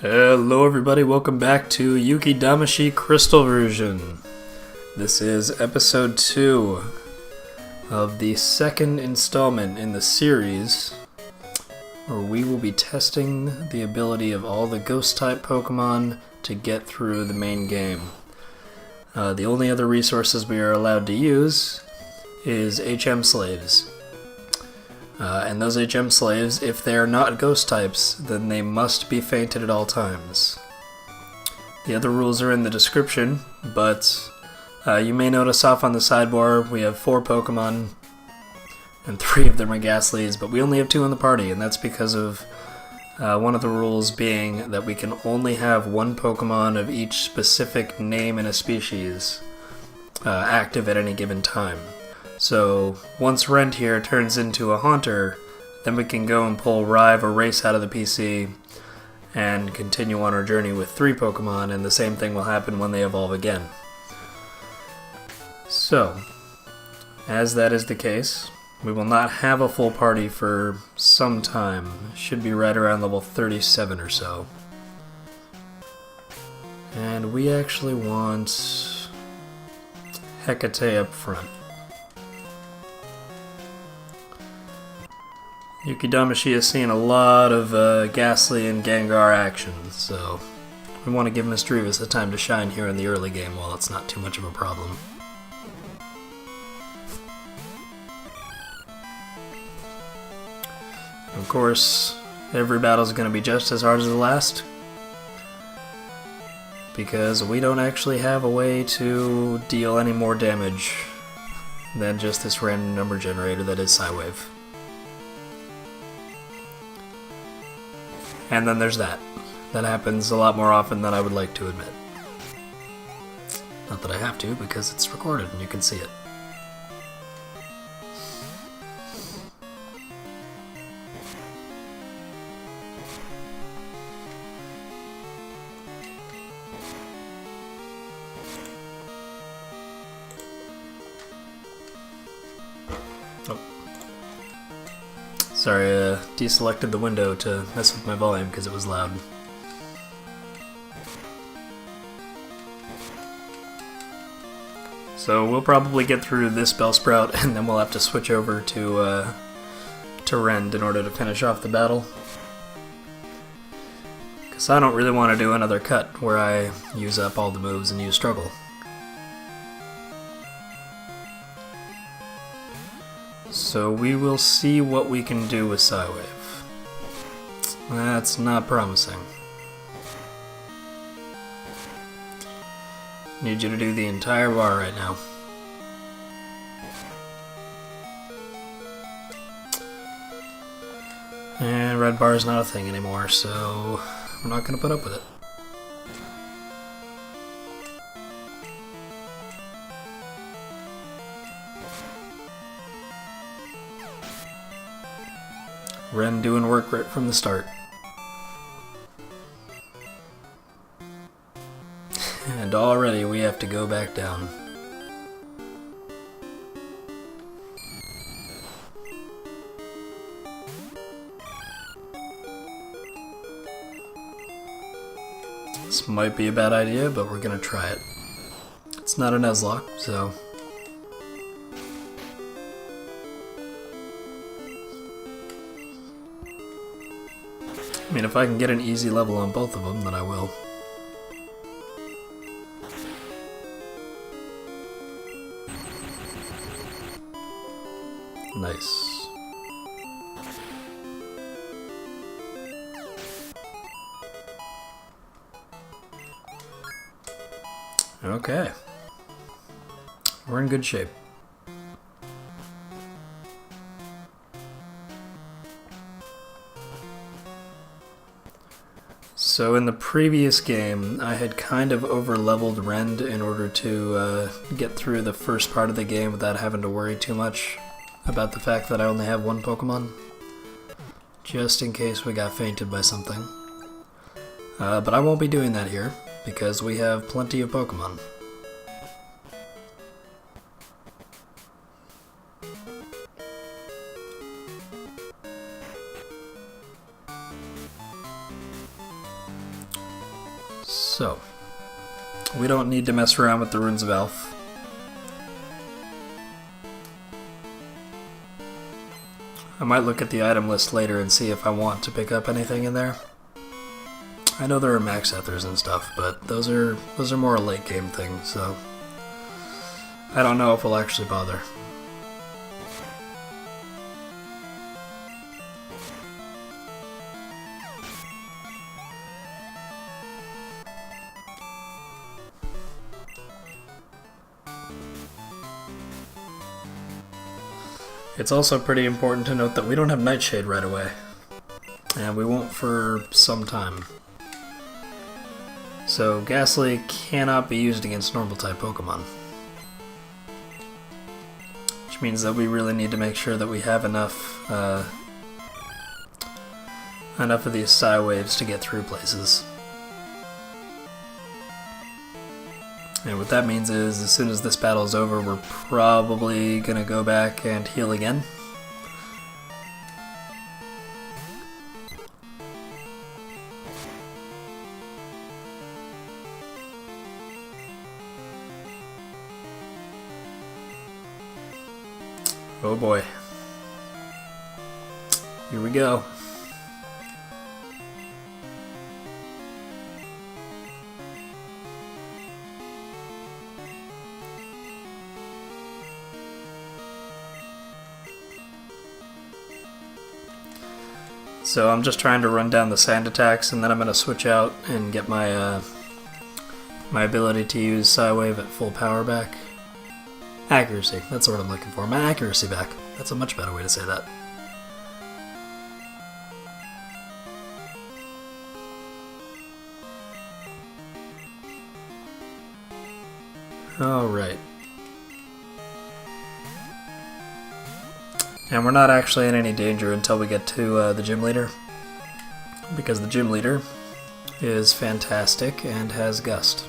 Hello everybody, welcome back to Yuuki Dameshi Crystal version. This is episode 2 of the second installment in the series where we will be testing the ability of all the ghost-type Pokemon to get through the main game. The only other resources we are allowed to use is HM slaves. And those HM slaves, if they are not ghost types, then they must be fainted at all times. The other rules are in the description, but you may notice off on the sidebar we have 4 Pokemon, and 3 of them are Ghastlies, but we only have 2 in the party, and that's because of one of the rules being that we can only have 1 Pokemon of each specific name in a species active at any given time. So, once Rent here turns into a Haunter, then we can go and pull Rive or Race out of the PC and continue on our journey with 3 Pokemon, and the same thing will happen when they evolve again. So, as that is the case, we will not have a full party for some time. Should be right around level 37 or so. And we actually want Hecate up front. Yuuki Dameshi has seen a lot of Ghastly and Gengar action, so we want to give Misdreavus the time to shine here in the early game while it's not too much of a problem. Of course, every battle is going to be just as hard as the last, because we don't actually have a way to deal any more damage than just this random number generator that is Psywave. And then there's that. That happens a lot more often than I would like to admit. Not that I have to, because it's recorded and you can see it. Sorry, deselected the window to mess with my volume because it was loud. So we'll probably get through this Bellsprout and then we'll have to switch over to Rend in order to finish off the battle. Because I don't really want to do another cut where I use up all the moves and use Struggle. So we will see what we can do with Psywave. That's not promising. Need you to do the entire bar right now. And red bar is not a thing anymore, so we're not going to put up with it. Ren doing work right from the start. And already we have to go back down. This might be a bad idea, but we're gonna try it. It's not a Nuzlocke, so... I mean, if I can get an easy level on both of them, then I will. Nice. Okay. We're in good shape. So in the previous game, I had kind of over-leveled Rend in order to get through the first part of the game without having to worry too much about the fact that I only have 1 Pokemon, just in case we got fainted by something. But I won't be doing that here, because we have plenty of Pokemon. So, we don't need to mess around with the Runes of Elf. I might look at the item list later and see if I want to pick up anything in there. I know there are max ethers and stuff, but those are more late game things, so I don't know if we'll actually bother. It's also pretty important to note that we don't have Nightshade right away, and we won't for some time. So Ghastly cannot be used against normal type Pokemon. Which means that we really need to make sure that we have enough of these Psy Waves to get through places. And what that means is, as soon as this battle's over, we're probably gonna go back and heal again. Oh boy. Here we go. So I'm just trying to run down the sand attacks, and then I'm going to switch out and get my my ability to use Psywave at full power back. Accuracy, that's what I'm looking for. My accuracy back. That's a much better way to say that. Alright. And we're not actually in any danger until we get to the gym leader, because the gym leader is fantastic and has Gust.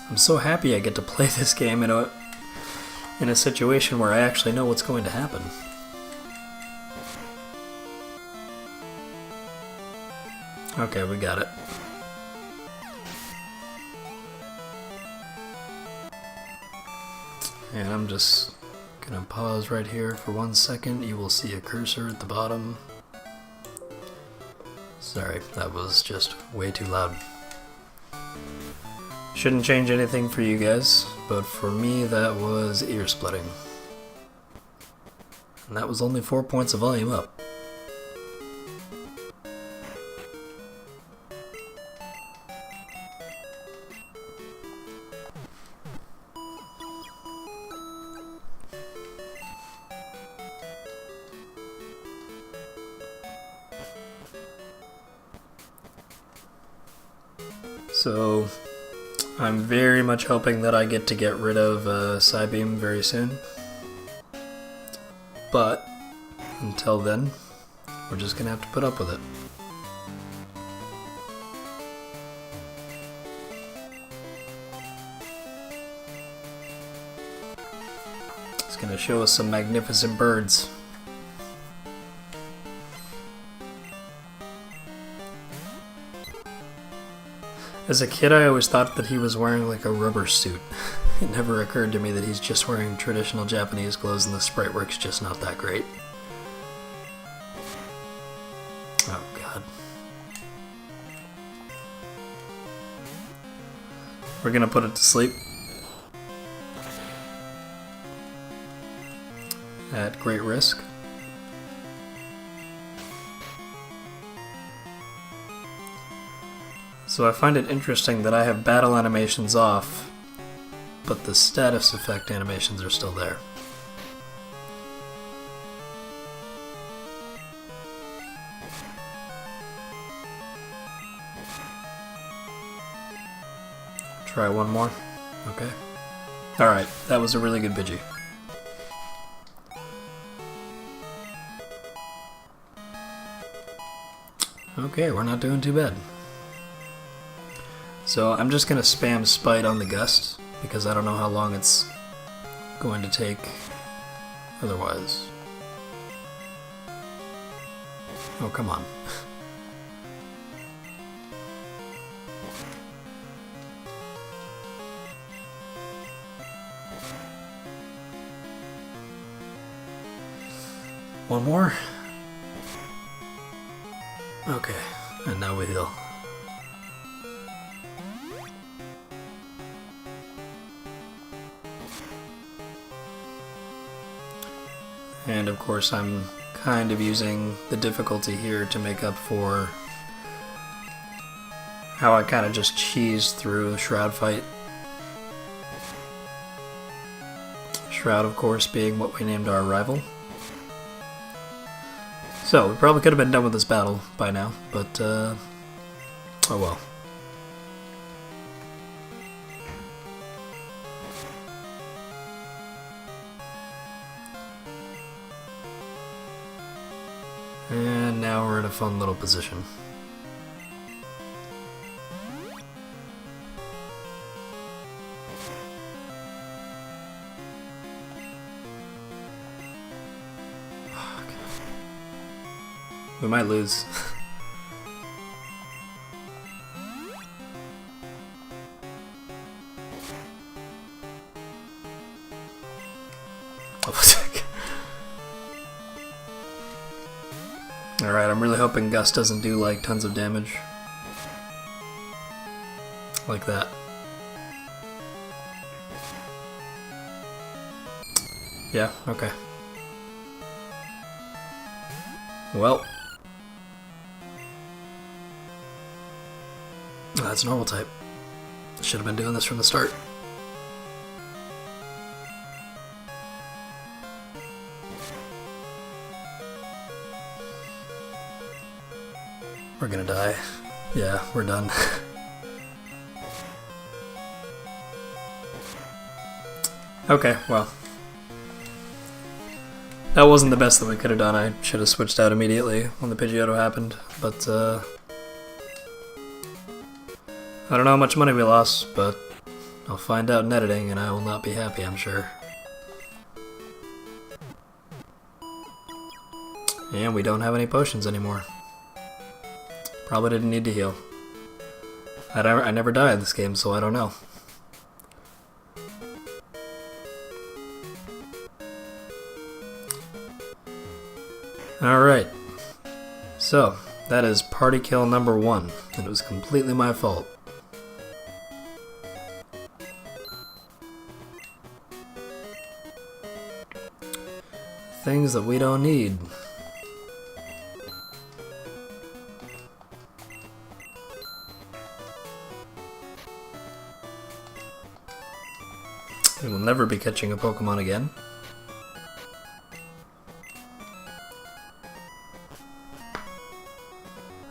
I'm so happy I get to play this game in a situation where I actually know what's going to happen. Okay, we got it. And I'm just gonna pause right here for 1 second. You will see a cursor at the bottom. Sorry, that was just way too loud. Shouldn't change anything for you guys, but for me that was ear splitting. And that was only 4 points of volume up. So, I'm very much hoping that I get to get rid of Psybeam very soon. But, until then, we're just gonna have to put up with it. It's gonna show us some magnificent birds. As a kid, I always thought that he was wearing like a rubber suit. It never occurred to me that he's just wearing traditional Japanese clothes and the sprite work's just not that great. Oh god. We're gonna put it to sleep. At great risk. So I find it interesting that I have battle animations off, but the status effect animations are still there. Try one more. Okay. Alright, that was a really good Pidgey. Okay, we're not doing too bad. So I'm just going to spam Spite on the Gust, because I don't know how long it's going to take otherwise. Oh, come on. One more? Okay, and now we heal. And of course I'm kind of using the difficulty here to make up for how I kind of just cheesed through the Shroud fight. Shroud, of course, being what we named our rival. So, we probably could have been done with this battle by now, but, oh well. And now we're in a fun little position. We might lose. Alright, I'm really hoping Gus doesn't do like tons of damage. Like that. Yeah, okay. Well. That's normal type. Should have been doing this from the start. We're gonna die. Yeah, we're done. Okay, well. That wasn't the best that we could have done. I should have switched out immediately when the Pidgeotto happened, but I don't know how much money we lost, but I'll find out in editing and I will not be happy, I'm sure. And we don't have any potions anymore. Probably didn't need to heal. I never die in this game, so I don't know. Alright. So, that is party kill number 1, and it was completely my fault. Things that we don't need. We will never be catching a Pokemon again.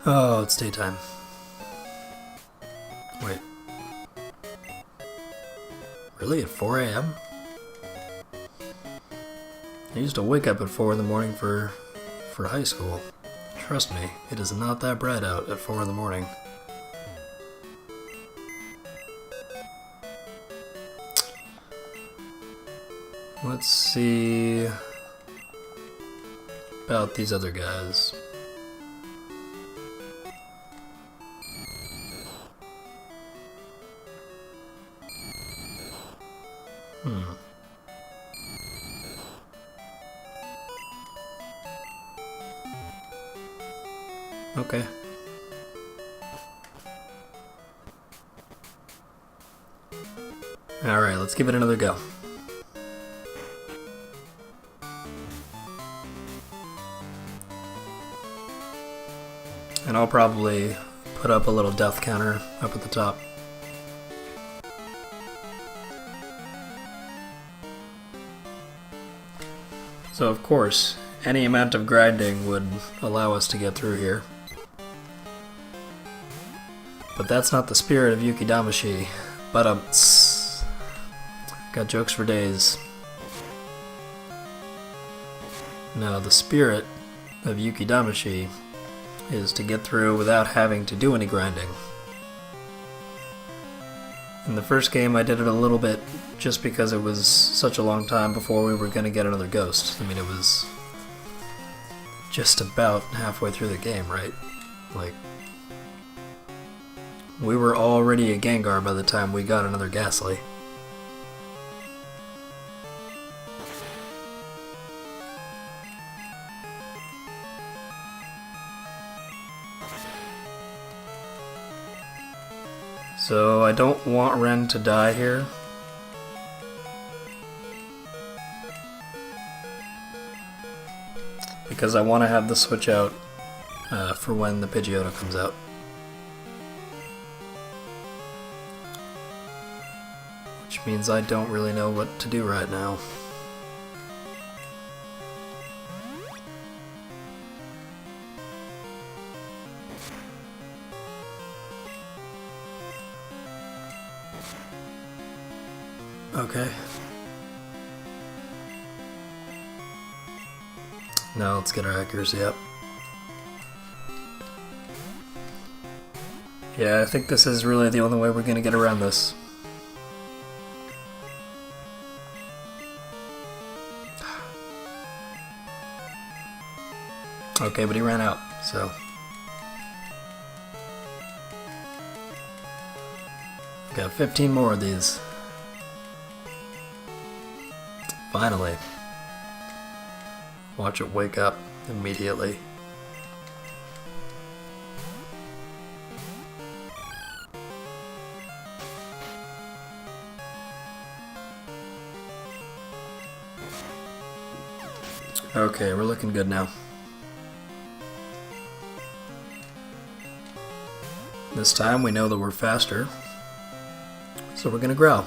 Oh, it's daytime. Wait. Really? At 4 a.m.? I used to wake up at 4 in the morning for high school. Trust me, it is not that bright out at 4 in the morning. Let's see about these other guys. Okay. Alright, let's give it another go. And I'll probably put up a little death counter up at the top. So of course, any amount of grinding would allow us to get through here. But that's not the spirit of Yuuki Dameshi. But got jokes for days. No, the spirit of Yuuki Dameshi is to get through without having to do any grinding. In the first game I did it a little bit just because it was such a long time before we were going to get another ghost. I mean, it was just about halfway through the game, right? Like, we were already a Gengar by the time we got another Ghastly. So I don't want Ren to die here. Because I want to have the switch out for when the Pidgeotto comes out. Which means I don't really know what to do right now. Okay. Now let's get our accuracy up. Yeah, I think this is really the only way we're gonna get around this. Okay, but he ran out, so... Got 15 more of these. Finally. Watch it wake up immediately. Okay, we're looking good now. This time we know that we're faster, so we're gonna growl.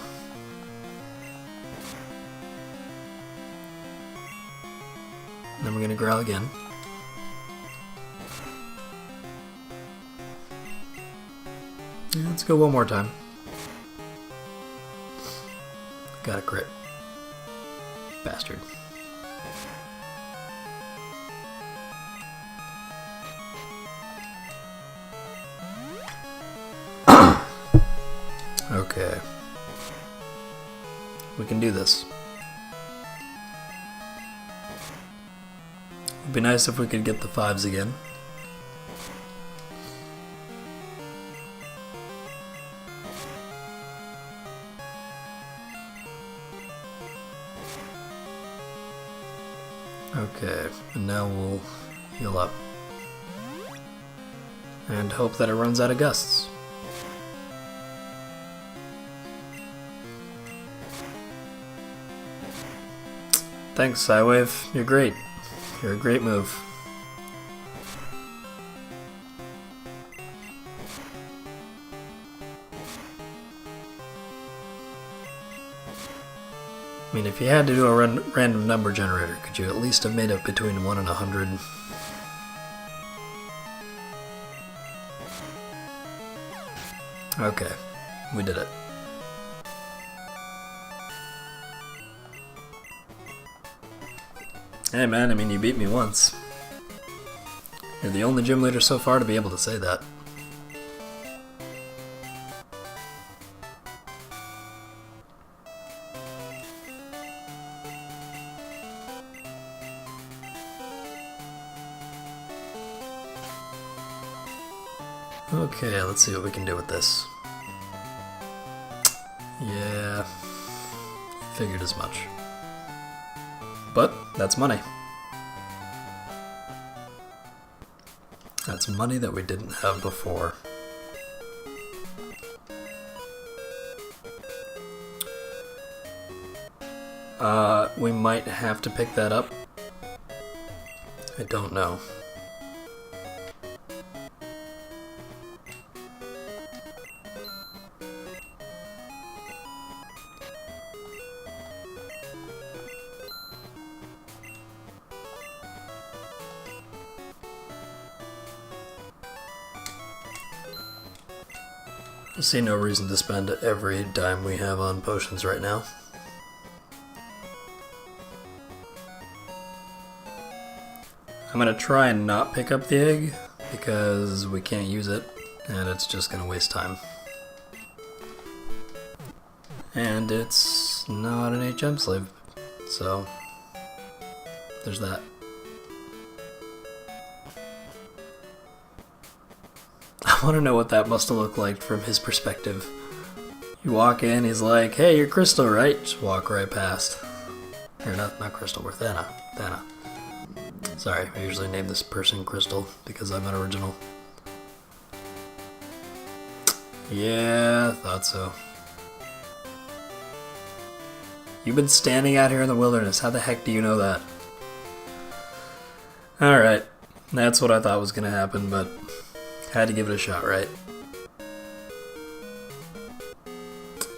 Then we're gonna growl again. Yeah, let's go one more time. Got a crit. Bastard. Okay. We can do this. It'd be nice if we could get the 5s again. Okay, and now we'll heal up. And hope that it runs out of gusts. Thanks, Psywave. You're great. You're a great move. I mean, if you had to do a random number generator, could you at least have made it between 1 and 100? Okay, we did it. Hey man, I mean, you beat me once. You're the only gym leader so far to be able to say that. Okay, let's see what we can do with this. Yeah, figured as much. But that's money. That's money that we didn't have before. We might have to pick that up. I don't know. I see no reason to spend every dime we have on potions right now. I'm gonna try and not pick up the egg, because we can't use it, and it's just gonna waste time. And it's not an HM slave, so there's that. I want to know what that must have looked like from his perspective. You walk in, he's like, "Hey, you're Crystal, right?" Just walk right past. Or not Crystal, we're Thana. Sorry, I usually name this person Crystal because I'm an original. Yeah, thought so. You've been standing out here in the wilderness. How the heck do you know that? Alright, that's what I thought was gonna happen, but had to give it a shot, right?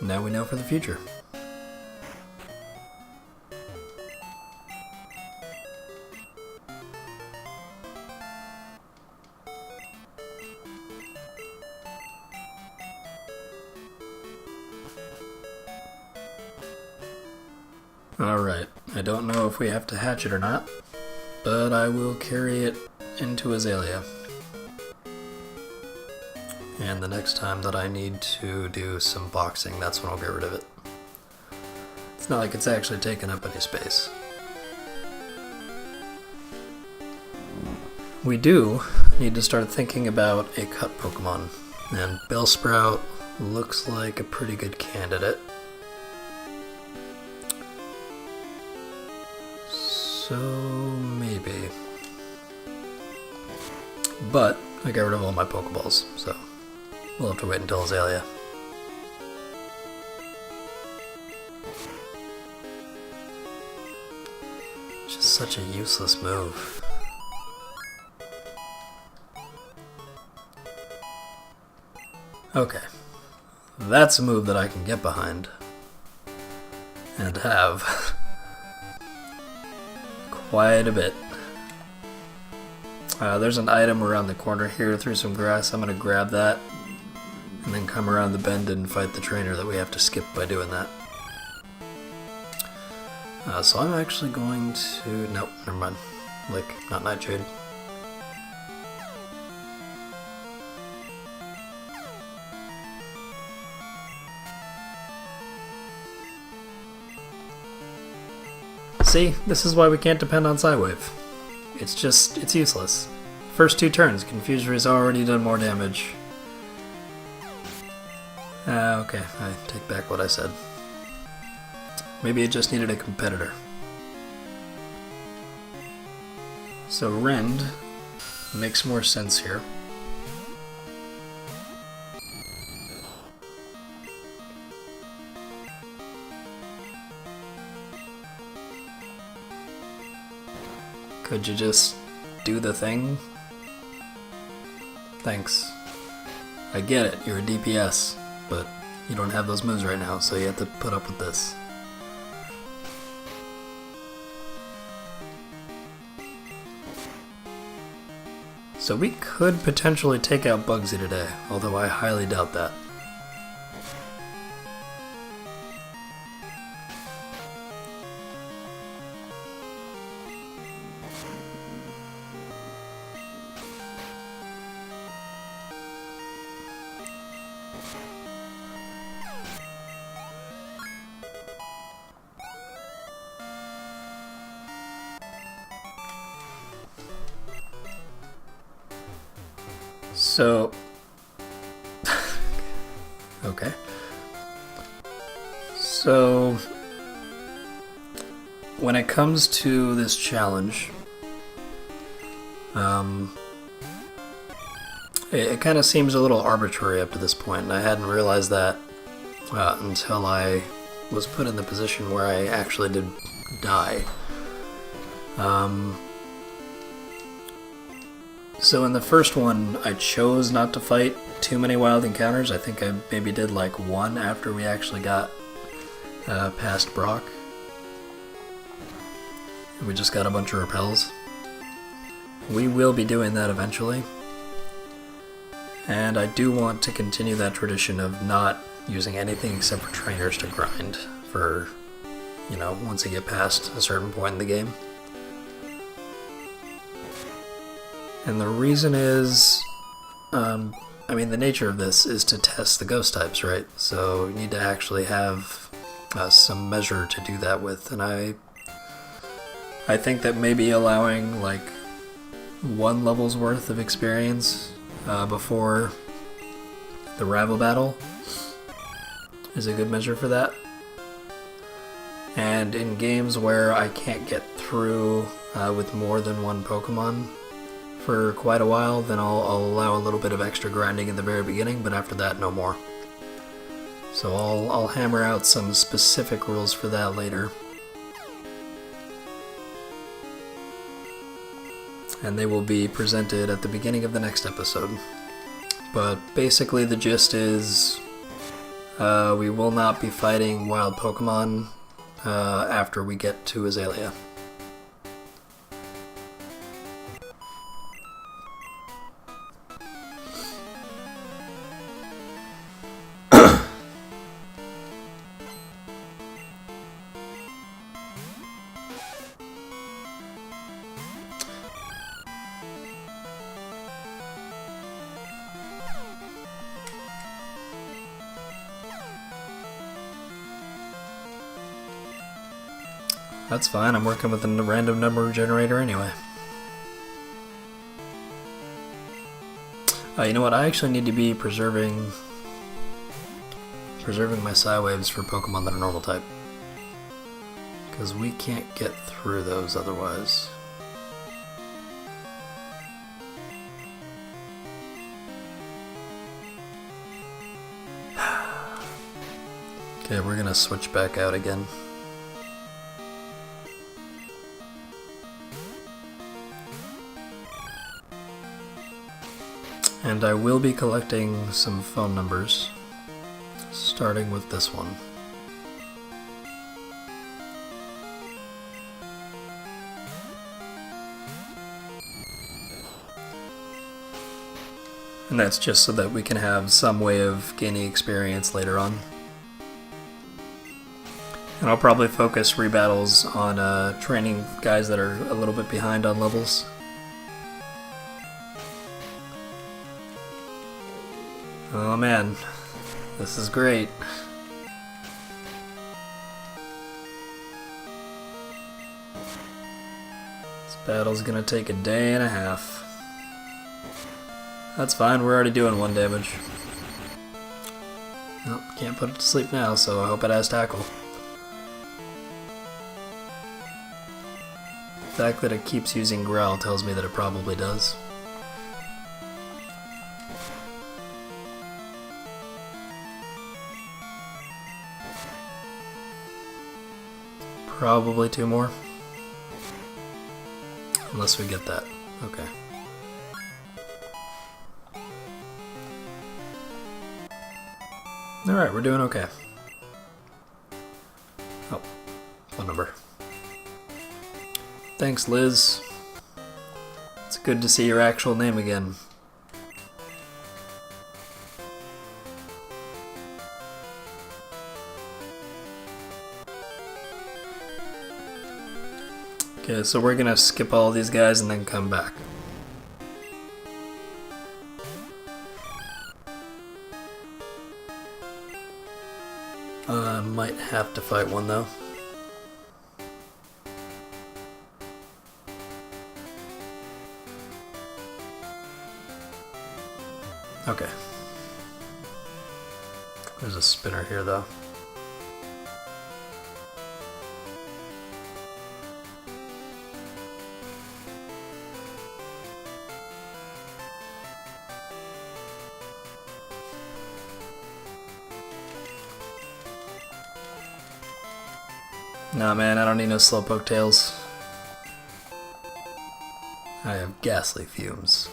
Now we know for the future. Alright, I don't know if we have to hatch it or not, but I will carry it into Azalea. And the next time that I need to do some boxing, that's when I'll get rid of it. It's not like it's actually taking up any space. We do need to start thinking about a cut Pokemon, and Bellsprout looks like a pretty good candidate. So, maybe. But I got rid of all my Pokeballs, so we'll have to wait until Azalea. Just such a useless move. Okay. That's a move that I can get behind. And have. Quite a bit. There's an item around the corner here through some grass. I'm going to grab that and then come around the bend and fight the trainer that we have to skip by doing that. So I'm actually going to... Nope, never mind. Like, not Nightshade. See, this is why we can't depend on Psywave. It's useless. First 2 turns, Confuser's already done more damage. Okay, I take back what I said. Maybe it just needed a competitor. So Rend makes more sense here. Could you just do the thing? Thanks. I get it, you're a DPS, but you don't have those moves right now, so you have to put up with this. So we could potentially take out Bugsy today, although I highly doubt that. So, okay. So, when it comes to this challenge, it kind of seems a little arbitrary up to this point, and I hadn't realized that until I was put in the position where I actually did die. So in the first one, I chose not to fight too many wild encounters. I think I maybe did like 1 after we actually got past Brock. And we just got a bunch of repels. We will be doing that eventually. And I do want to continue that tradition of not using anything except for trainers to grind for, you know, once you get past a certain point in the game. And the reason is, I mean, the nature of this is to test the ghost types, right? So you need to actually have some measure to do that with, and I think that maybe allowing like 1 level's worth of experience before the rival battle is a good measure for that. And in games where I can't get through with more than 1 Pokemon for quite a while, then I'll allow a little bit of extra grinding in the very beginning, but after that, no more. So I'll hammer out some specific rules for that later. And they will be presented at the beginning of the next episode. But basically the gist is we will not be fighting wild Pokemon after we get to Azalea. That's fine, I'm working with a random number generator anyway. You know what, I actually need to be preserving my Psy Waves for Pokemon that are normal type. Because we can't get through those otherwise. Okay, we're gonna switch back out again. And I will be collecting some phone numbers, starting with this one. And that's just so that we can have some way of gaining experience later on. And I'll probably focus rebattles on training guys that are a little bit behind on levels. Oh man, this is great. This battle's gonna take a day and a half. That's fine, we're already doing 1 damage. Nope, can't put it to sleep now, so I hope it has tackle. The fact that it keeps using Growl tells me that it probably does. Probably 2 more. Unless we get that. Okay. Alright, we're doing okay. Oh, phone number. Thanks, Liz. It's good to see your actual name again. Okay, so we're gonna skip all these guys and then come back. I might have to fight one though. Okay. There's a spinner here though. Nah man, I don't need no slowpoke tails. I have ghastly fumes.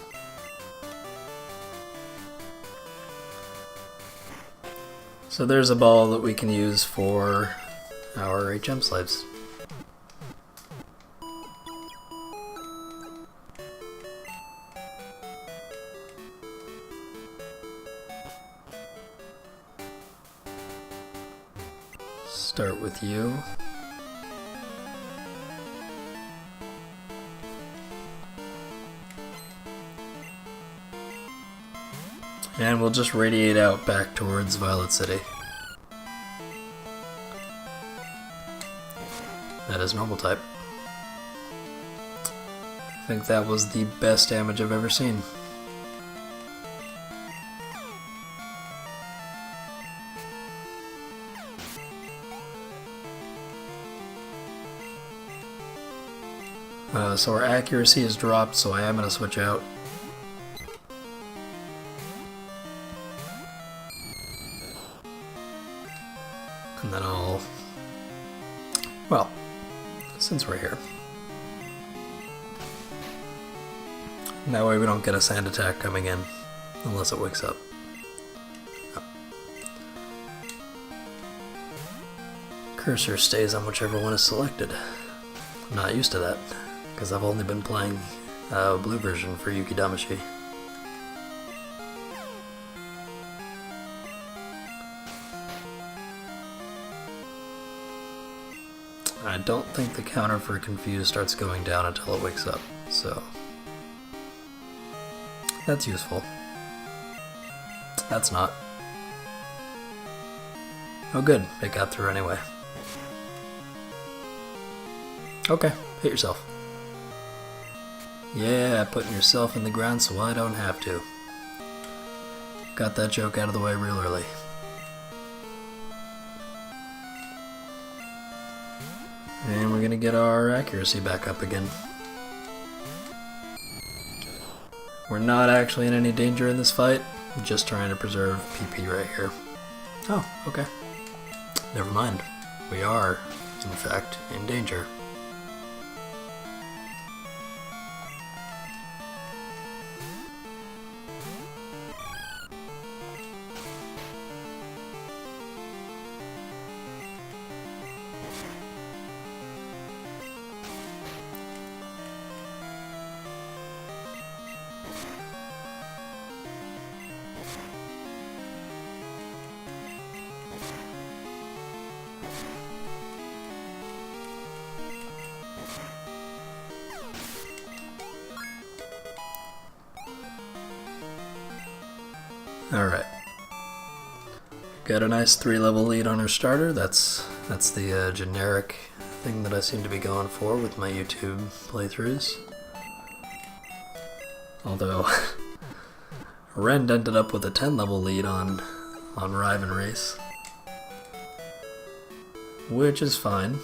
So there's a ball that we can use for our HM slaves. Start with you. And we'll just radiate out back towards Violet City. That is normal type. I think that was the best damage I've ever seen. So our accuracy is dropped, so I am going to switch out. And then I'll... Well, since we're here. That way we don't get a sand attack coming in, unless it wakes up. Oh. Cursor stays on whichever one is selected. I'm not used to that, because I've only been playing blue version for Yuuki Dameshi. I don't think the counter for Confused starts going down until it wakes up, so that's useful. That's not. Oh good, it got through anyway. Okay, hit yourself. Yeah, putting yourself in the ground so I don't have to. Got that joke out of the way real early. And we're gonna get our accuracy back up again. We're not actually in any danger in this fight. I'm just trying to preserve PP right here. Oh, okay. Never mind. We are, in fact, in danger. Alright. Got a nice 3-level lead on her starter. That's the generic thing that I seem to be going for with my YouTube playthroughs. Although, Ren ended up with a 10-level lead on Riven Race. Which is fine.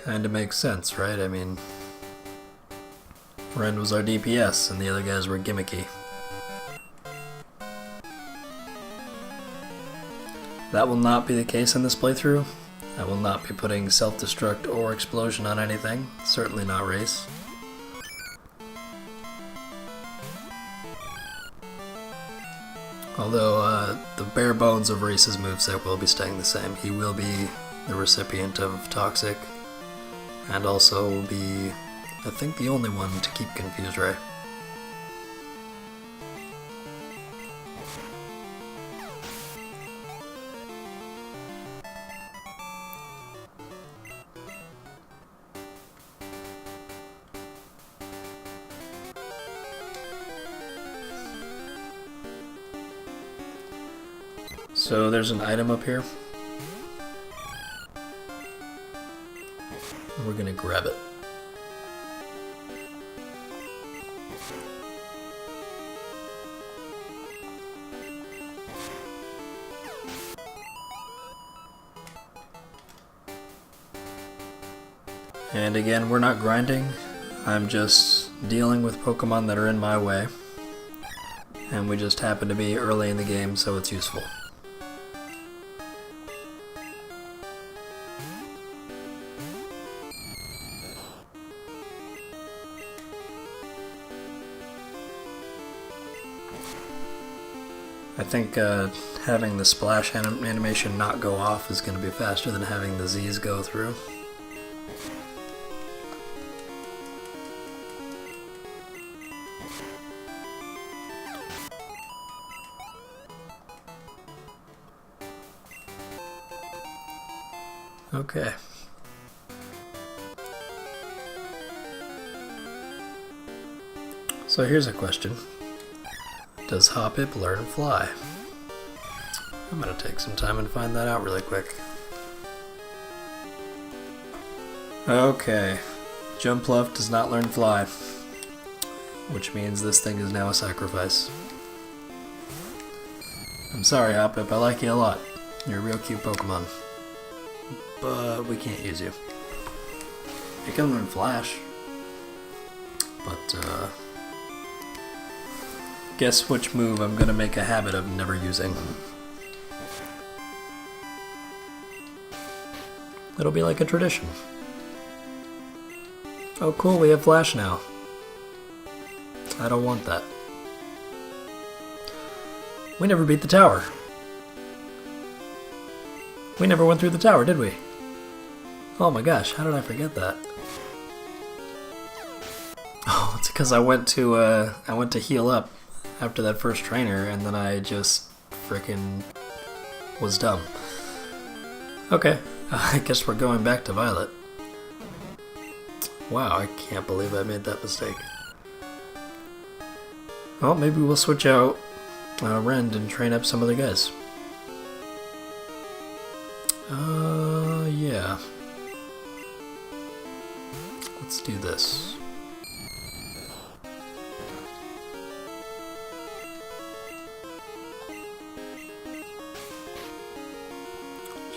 Kinda makes sense, right? I mean, Ren was our DPS and the other guys were gimmicky. That will not be the case in this playthrough. I will not be putting self-destruct or explosion on anything. Certainly not race. Although the bare bones of Race's moveset will be staying the same. He will be the recipient of Toxic, and also will be, I think, the only one to keep Confused Ray. So there's an item up here. We're gonna grab it. And again, we're not grinding. I'm just dealing with Pokemon that are in my way. And we just happen to be early in the game, so it's useful. I think having the splash animation not go off is going to be faster than having the Z's go through. Okay. So here's a question. Does Hoppip learn Fly? I'm gonna take some time and find that out really quick. Okay. Jumpluff does not learn fly. Which means this thing is now a sacrifice. I'm sorry, Hoppip, I like you a lot. You're a real cute Pokemon. But we can't use you. You can learn Flash. But, guess which move I'm gonna make a habit of never using. It'll be like a tradition. Oh cool, we have Flash now. I don't want that. We never beat the tower. We never went through the tower, did we? Oh my gosh, how did I forget that? Oh, it's because I went to heal up after that first trainer, and then I just frickin' was dumb. Okay, I guess we're going back to Violet. Wow, I can't believe I made that mistake. Well, maybe we'll switch out Rend and train up some other guys. Yeah. Let's do this.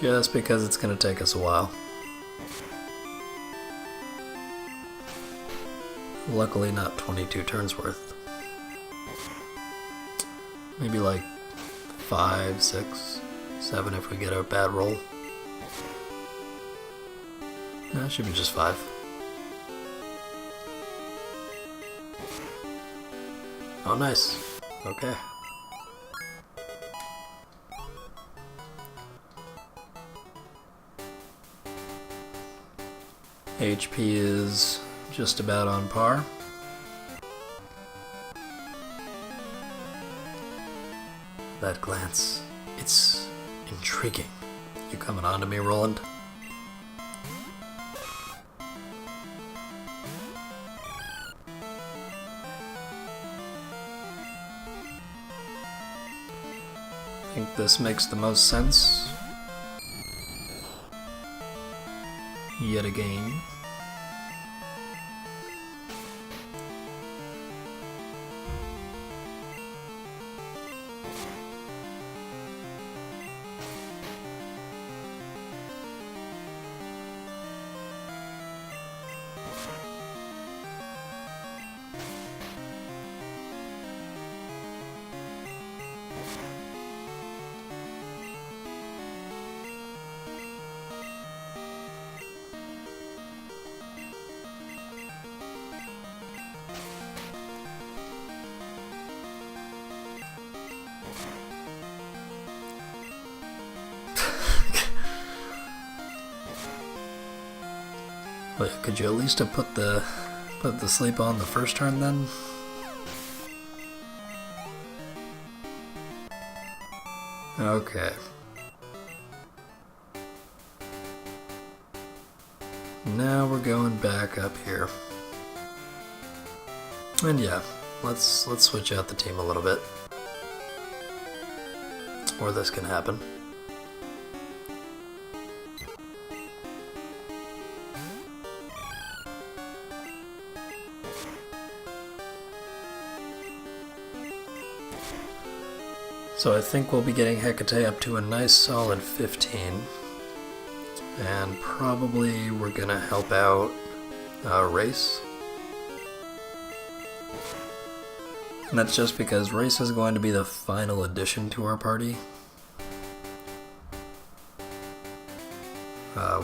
Just because it's gonna take us a while. Luckily not 22 turns worth. Maybe like 5, 6, 7 if we get a bad roll. No, it should be just 5. Oh, nice. Okay. HP is just about on par. That glance, it's intriguing. You coming on to me, Roland? I think this makes the most sense. Yet again. Wait, could you at least have put the sleep on the first turn then? Okay. Now we're going back up here. And yeah, let's switch out the team a little bit. Or this can happen. So I think we'll be getting Hecate up to a nice solid 15. And probably we're gonna help out Race. And that's just because Race is going to be the final addition to our party.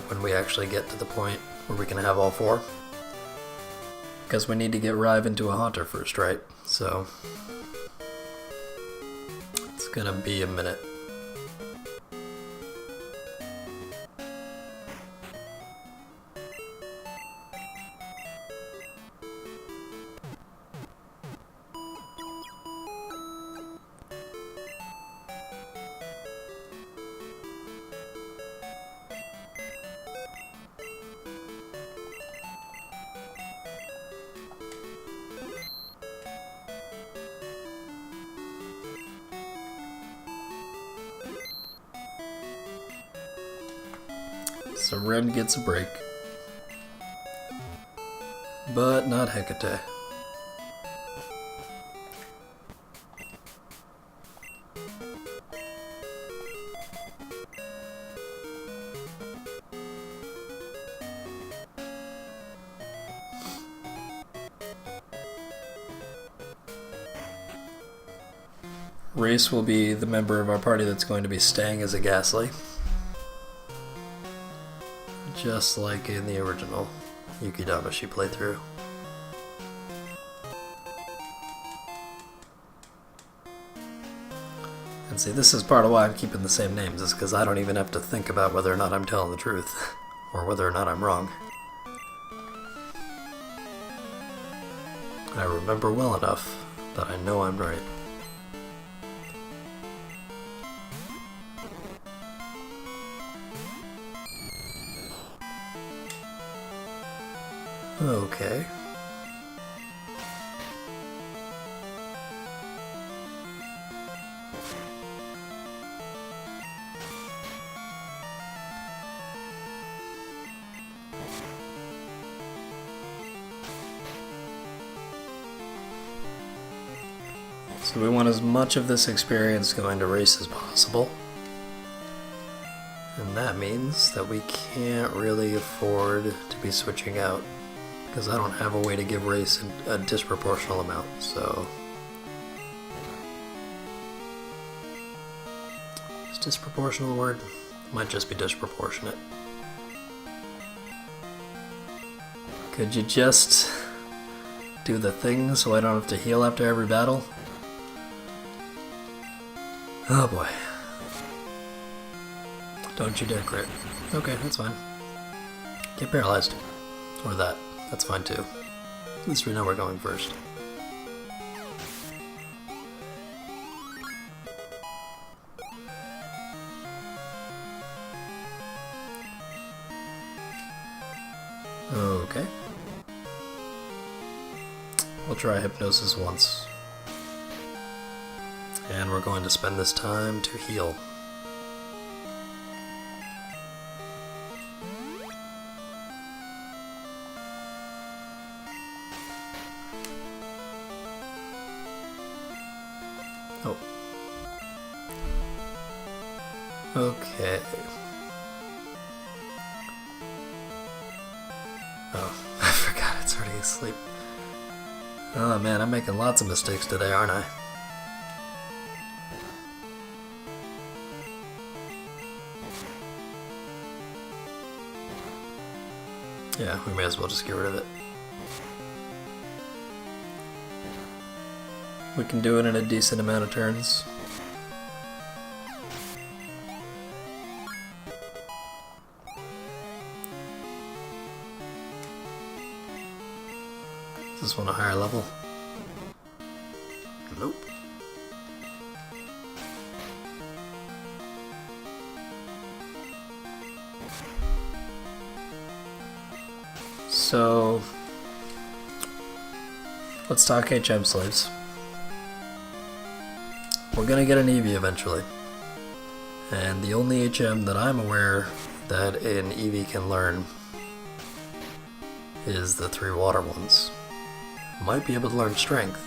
When we actually get to the point where we can have all 4. Because we need to get Rive into a Haunter first, right? So it's gonna be a minute. So Ren gets a break. but not Hecate. Reese will be the member of our party that's going to be staying as a Ghastly. Just like in the original Yuuki Dameshi playthrough. And see, this is part of why I'm keeping the same names, is because I don't even have to think about whether or not I'm telling the truth, or whether or not I'm wrong. I remember well enough that I know I'm right. Okay. So we want as much of this experience going to race as possible. And that means that we can't really afford to be switching out, because I don't have a way to give race a disproportional amount, so... Is disproportional a word? Might just be disproportionate. Could you just do the thing so I don't have to heal after every battle? Oh boy. Don't you dare crit. Okay, that's fine. Get paralyzed. Or that. That's fine too. At least we know we're going first. Okay. We'll try hypnosis once. And we're going to spend this time to heal. Oh. Okay. Oh, I forgot it's already asleep. Oh man, I'm making lots of mistakes today, aren't I? Yeah, we may as well just get rid of it. We can do it in a decent amount of turns. Is this one a higher level? Nope. So, let's talk HM slaves. We're gonna get an Eevee eventually. And the only HM that I'm aware that an Eevee can learn is the 3 water ones. Might be able to learn strength.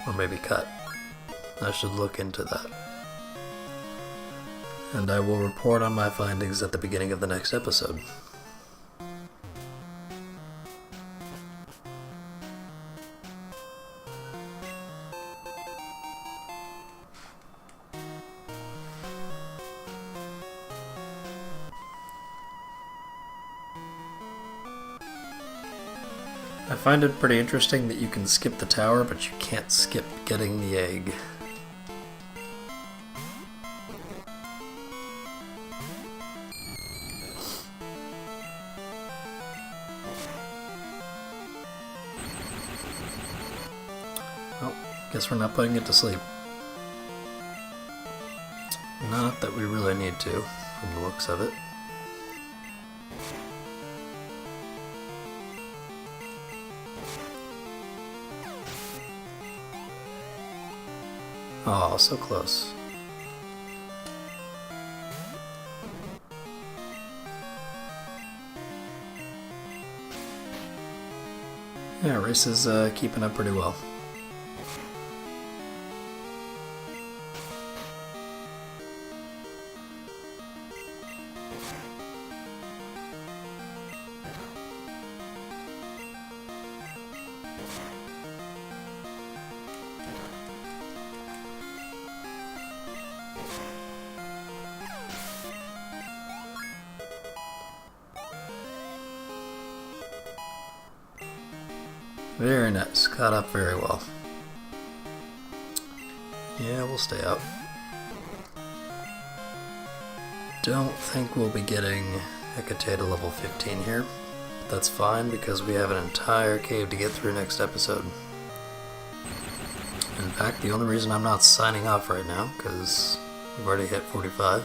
Or maybe cut. I should look into that. And I will report on my findings at the beginning of the next episode. I find it pretty interesting that you can skip the tower, but you can't skip getting the egg. Oh, guess we're not putting it to sleep. Not that we really need to, from the looks of it. Oh, so close. Yeah, race is keeping up pretty well. Very nice, caught up very well. Yeah, we'll stay up. Don't think we'll be getting Hecate to level 15 here. But that's fine because we have an entire cave to get through next episode. In fact, the only reason I'm not signing off right now, because we've already hit 45,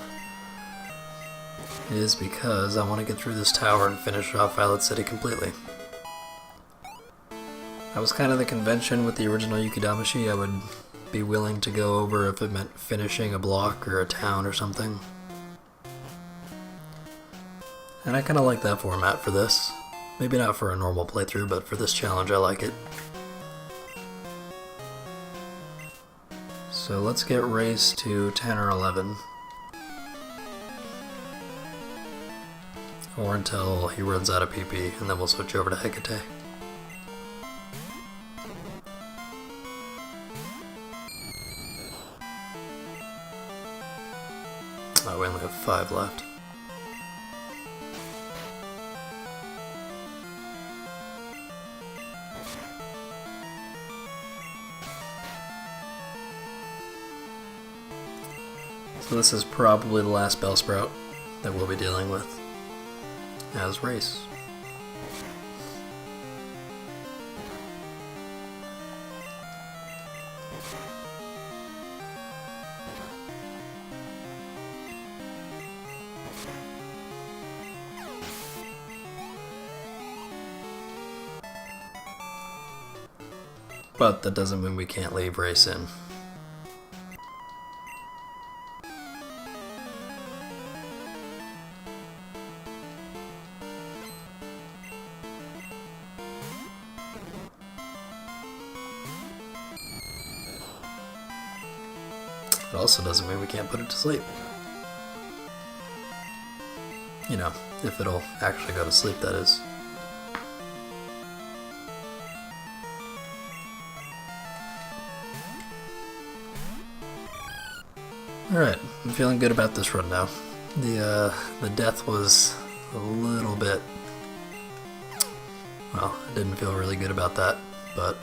is because I want to get through this tower and finish off Violet City completely. That was kind of the convention with the original Yuuki Dameshi. I would be willing to go over if it meant finishing a block or a town or something. And I kind of like that format for this. Maybe not for a normal playthrough, but for this challenge I like it. So let's get Race to 10 or 11. Or until he runs out of PP, and then we'll switch over to Hecate. Oh, we only have 5 left. So this is probably the last Bellsprout that we'll be dealing with as Race. But that doesn't mean we can't leave Race in. It also doesn't mean we can't put it to sleep. You know, if it'll actually go to sleep, that is. Alright, I'm feeling good about this run now. The death was a little bit... well, I didn't feel really good about that, but...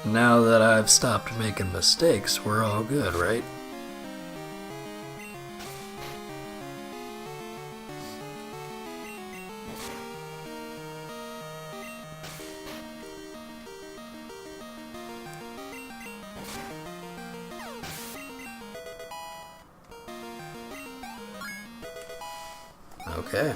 now that I've stopped making mistakes, we're all good, right? Okay.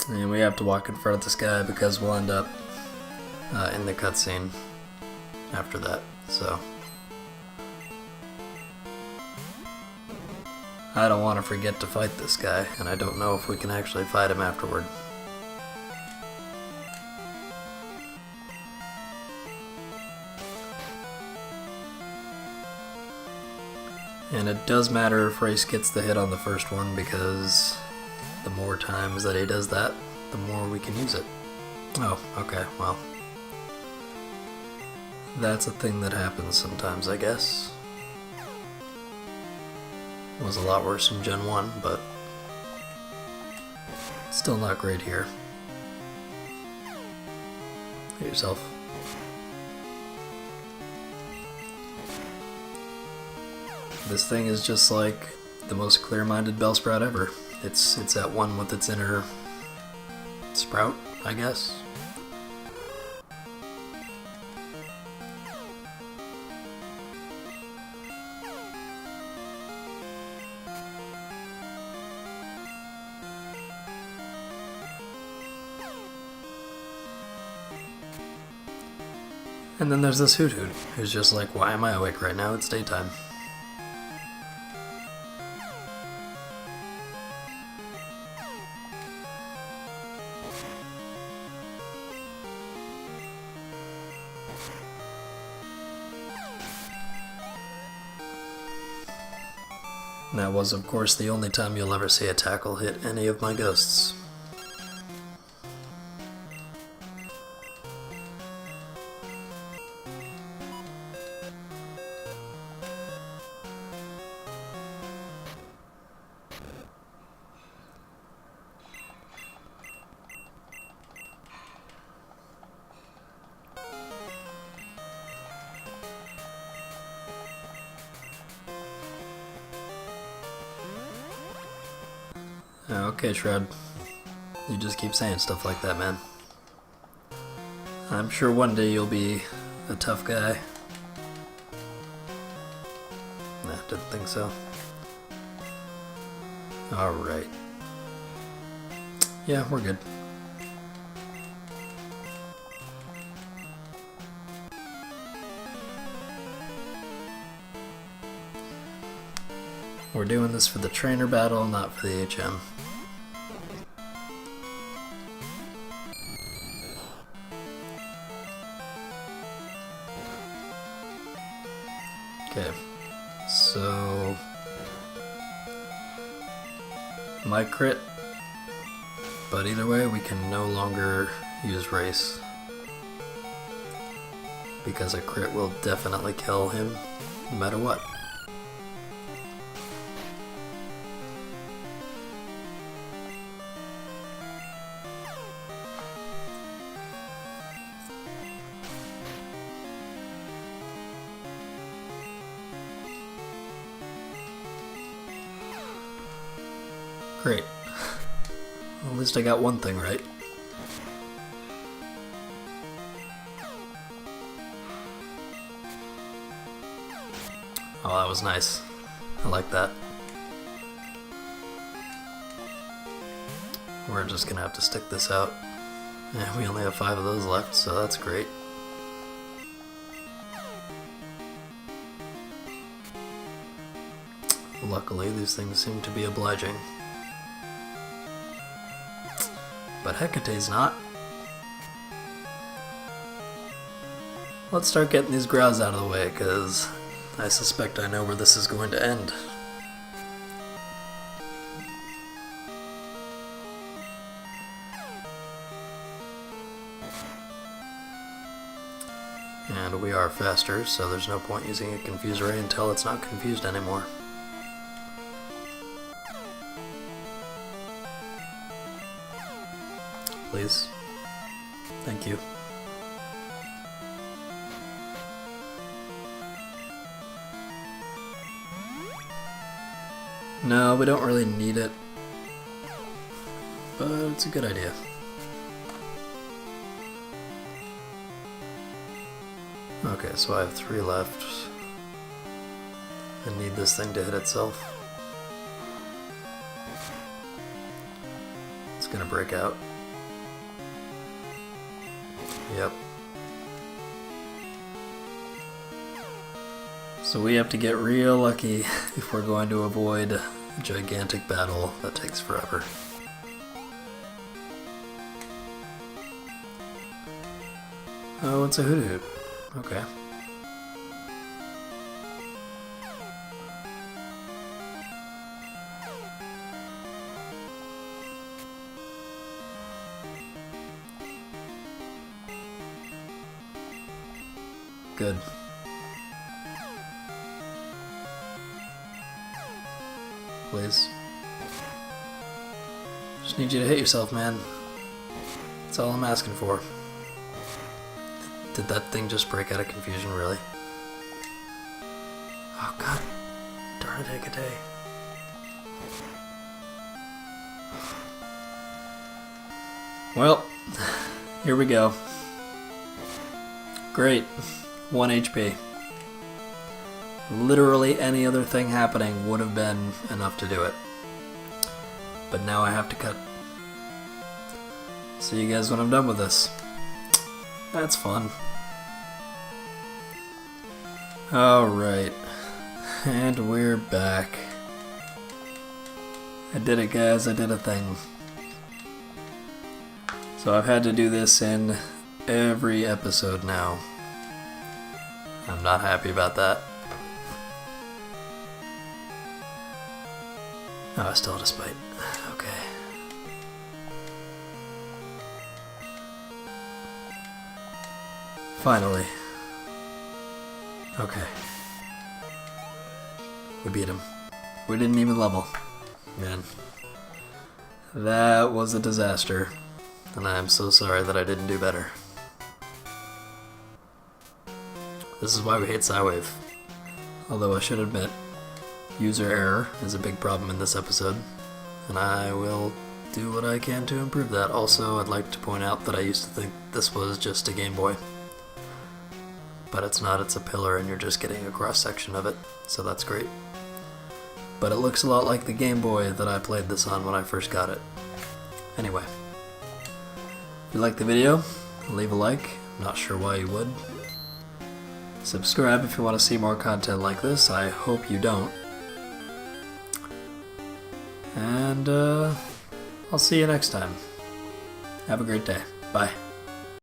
And we have to walk in front of this guy because we'll end up in the cutscene after that, so. I don't want to forget to fight this guy, and I don't know if we can actually fight him afterward. And it does matter if Race gets the hit on the first one, because the more times that he does that, the more we can use it. Oh, okay, well. That's a thing that happens sometimes, I guess. It was a lot worse in Gen 1, but still not great here. Hit yourself. This thing is just like the most clear-minded Bellsprout ever. It's at one with its inner sprout, I guess. And then there's this Hoot Hoot, who's just like, why am I awake right now? It's daytime. And that was, of course, the only time you'll ever see a tackle hit any of my ghosts. Okay, Shroud. You just keep saying stuff like that, man. I'm sure one day you'll be a tough guy. Nah, didn't think so. Alright. Yeah, we're good. We're doing this for the trainer battle, not for the HM. Okay, so my crit, but either way we can no longer use race because a crit will definitely kill him no matter what. Great. Well, at least I got one thing right. Oh, that was nice. I like that. We're just gonna have to stick this out. Yeah, we only have 5 of those left, so that's great. Luckily, these things seem to be obliging. But Hecate's not. Let's start getting these growls out of the way, because I suspect I know where this is going to end. And we are faster, so there's no point using a Confuse Ray until it's not confused anymore. Please. Thank you. No, we don't really need it, but it's a good idea. Okay, so I have 3 left. I need this thing to hit itself. It's gonna break out. Yep. So we have to get real lucky if we're going to avoid a gigantic battle that takes forever. Oh, it's a hoot hoot. Okay. Good. Please. Just need you to hit yourself, man. That's all I'm asking for. Did that thing just break out of confusion, really? Oh god. Darn it, Hecate. Well, here we go. Great. 1 HP. Literally any other thing happening would have been enough to do it. But now I have to cut. See you guys when I'm done with this. That's fun. Alright. And we're back. I did it, guys. I did a thing. So I've had to do this in every episode now. I'm not happy about that. Oh, I still had a spite. Okay. Finally. Okay. We beat him. We didn't even level. Man. That was a disaster. And I am so sorry that I didn't do better. This is why we hate Psywave. Although I should admit, user error is a big problem in this episode, and I will do what I can to improve that. Also, I'd like to point out that I used to think this was just a Game Boy. But it's not, it's a pillar and you're just getting a cross-section of it, so that's great. But it looks a lot like the Game Boy that I played this on when I first got it. Anyway. If you like the video, leave a like. I'm not sure why you would. Subscribe if you want to see more content like this. I hope you don't. And I'll see you next time. Have a great day. Bye.